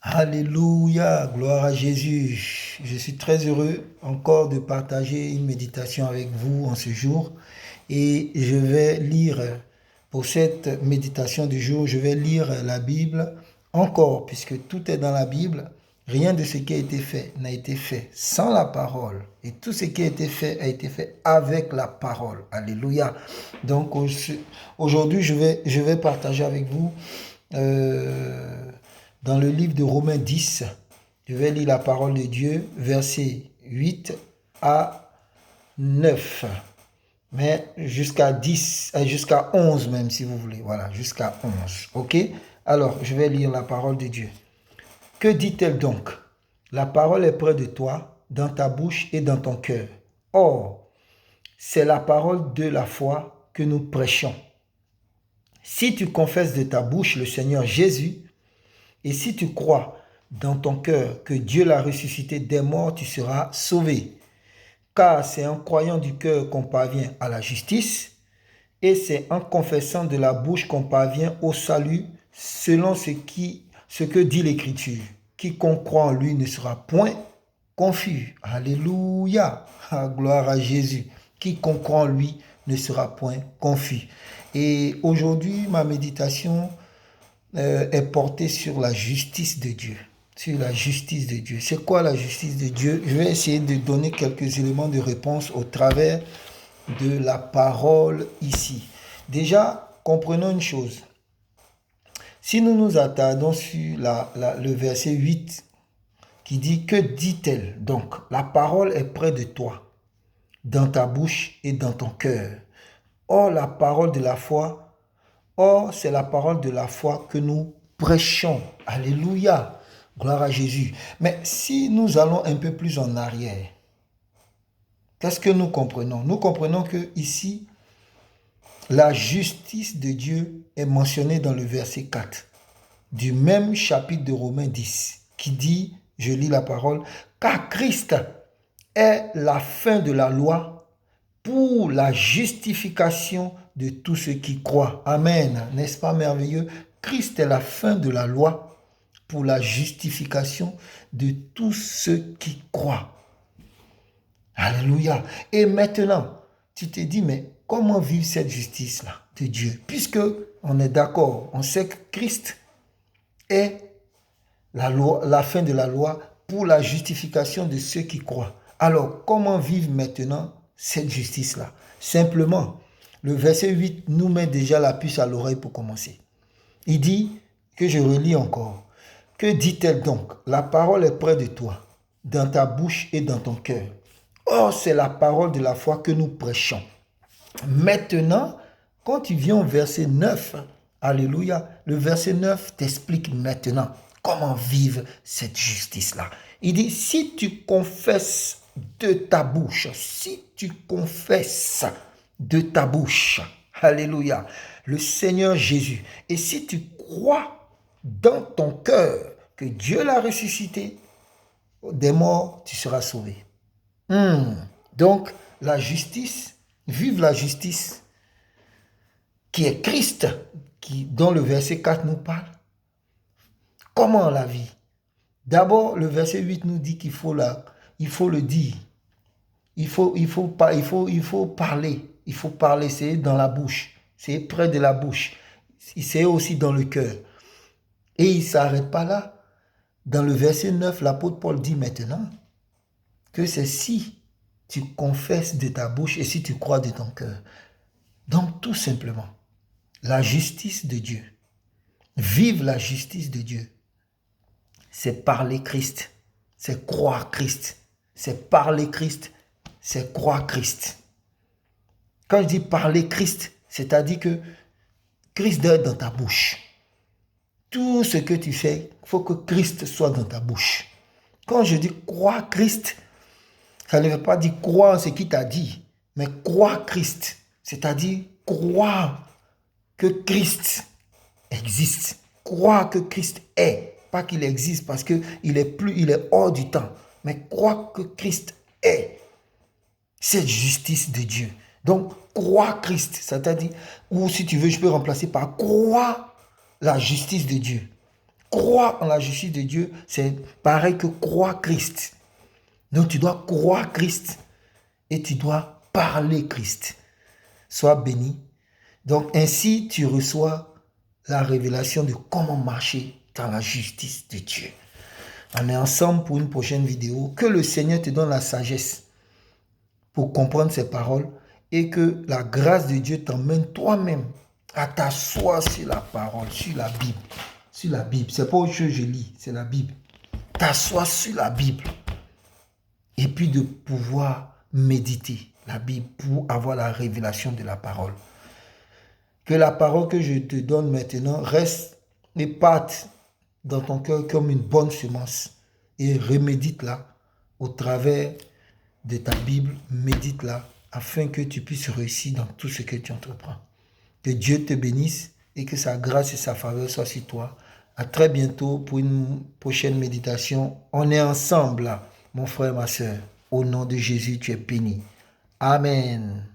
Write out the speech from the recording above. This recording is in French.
Alléluia, gloire à Jésus. Je suis très heureux encore de partager une méditation avec vous en ce jour. Et je vais lire, pour cette méditation du jour, je vais lire la Bible encore, puisque tout est dans la Bible. Rien de ce qui a été fait n'a été fait sans la parole. Et tout ce qui a été fait avec la parole. Alléluia. Donc aujourd'hui, je vais partager avec vous euh, dans le livre de Romains 10. Je vais lire la parole de Dieu, versets 8 à 9. Mais jusqu'à 10, jusqu'à 11 même si vous voulez. Voilà, jusqu'à 11. OK? Alors, je vais lire la parole de Dieu. Que dit-elle donc? La parole est près de toi, dans ta bouche et dans ton cœur. Or, c'est la parole de la foi que nous prêchons. Si tu confesses de ta bouche le Seigneur Jésus, et si tu crois dans ton cœur que Dieu l'a ressuscité des morts, tu seras sauvé. Car c'est en croyant du cœur qu'on parvient à la justice, et c'est en confessant de la bouche qu'on parvient au salut, selon ce que dit l'Écriture. Quiconque croit en lui ne sera point confus. Alléluia. Gloire à Jésus. Quiconque croit en lui ne sera point confus. Et aujourd'hui, ma méditation est portée sur la justice de Dieu. Sur la justice de Dieu. C'est quoi la justice de Dieu? Je vais essayer de donner quelques éléments de réponse au travers de la parole ici. Déjà, comprenons une chose. Si nous nous attardons sur le verset 8 qui dit « Que dit-elle » Donc, la parole est près de toi, dans ta bouche et dans ton cœur. Or, la parole de la foi, c'est la parole de la foi que nous prêchons. Alléluia, gloire à Jésus. Mais si nous allons un peu plus en arrière, qu'est-ce que nous comprenons? Nous comprenons que ici, la justice de Dieu est mentionnée dans le verset 4 du même chapitre de Romains 10 qui dit, je lis la parole, car Christ est la fin de la loi pour la justification de tous ceux qui croient. Amen. N'est-ce pas merveilleux? Christ est la fin de la loi pour la justification de tous ceux qui croient. Alléluia. Et maintenant, tu te dis, mais comment vivre cette justice-là de Dieu? Puisque on est d'accord, on sait que Christ est la fin de la loi pour la justification de ceux qui croient. Alors, comment vivre maintenant cette justice-là? Simplement, le verset 8 nous met déjà la puce à l'oreille pour commencer. Il dit, que je relis encore, que dit-elle donc? La parole est près de toi, dans ta bouche et dans ton cœur. Or, c'est la parole de la foi que nous prêchons. Maintenant, quand tu viens au verset 9, alléluia, le verset 9 t'explique maintenant comment vivre cette justice-là. Il dit, si tu confesses de ta bouche, si tu confesses de ta bouche, alléluia, le Seigneur Jésus, et si tu crois dans ton cœur que Dieu l'a ressuscité des morts, tu seras sauvé. Donc, la justice, vive la justice qui est Christ, dont le verset 4 nous parle. Comment la vie? D'abord, le verset 8 nous dit qu'il faut le dire. Il faut parler. Il faut parler, c'est dans la bouche. C'est près de la bouche. C'est aussi dans le cœur. Et il ne s'arrête pas là. Dans le verset 9, l'apôtre Paul dit maintenant que c'est si tu confesses de ta bouche et si tu crois de ton cœur. Donc, tout simplement, la justice de Dieu, vive la justice de Dieu, c'est parler Christ, c'est croire Christ, c'est parler Christ, c'est croire Christ. Quand je dis parler Christ, c'est-à-dire que Christ doit être dans ta bouche. Tout ce que tu fais, il faut que Christ soit dans ta bouche. Quand je dis croire Christ, ça ne veut pas dire croire en ce qu'il t'a dit, mais croire Christ, c'est-à-dire croire que Christ existe, croire que Christ est, pas qu'il existe parce qu'il est hors du temps, mais croire que Christ est cette justice de Dieu. Donc, croire Christ, c'est-à-dire, ou si tu veux, je peux remplacer par croire la justice de Dieu. croire en la justice de Dieu, c'est pareil que croire Christ. Donc tu dois croire Christ et tu dois parler Christ. Sois béni. Donc ainsi tu reçois la révélation de comment marcher dans la justice de Dieu. On est ensemble pour une prochaine vidéo. Que le Seigneur te donne la sagesse pour comprendre ses paroles et que la grâce de Dieu t'emmène toi-même à t'asseoir sur la parole, sur la Bible. Sur la Bible. C'est pas autre chose que je lis, c'est la Bible. T'asseoir sur la Bible. Et puis de pouvoir méditer la Bible pour avoir la révélation de la parole. Que la parole que je te donne maintenant reste et parte dans ton cœur comme une bonne semence. Et remédite-la au travers de ta Bible, médite-la afin que tu puisses réussir dans tout ce que tu entreprends. Que Dieu te bénisse et que sa grâce et sa faveur soient sur toi. À très bientôt pour une prochaine méditation. On est ensemble là, mon frère, ma soeur. Au nom de Jésus, tu es béni. Amen.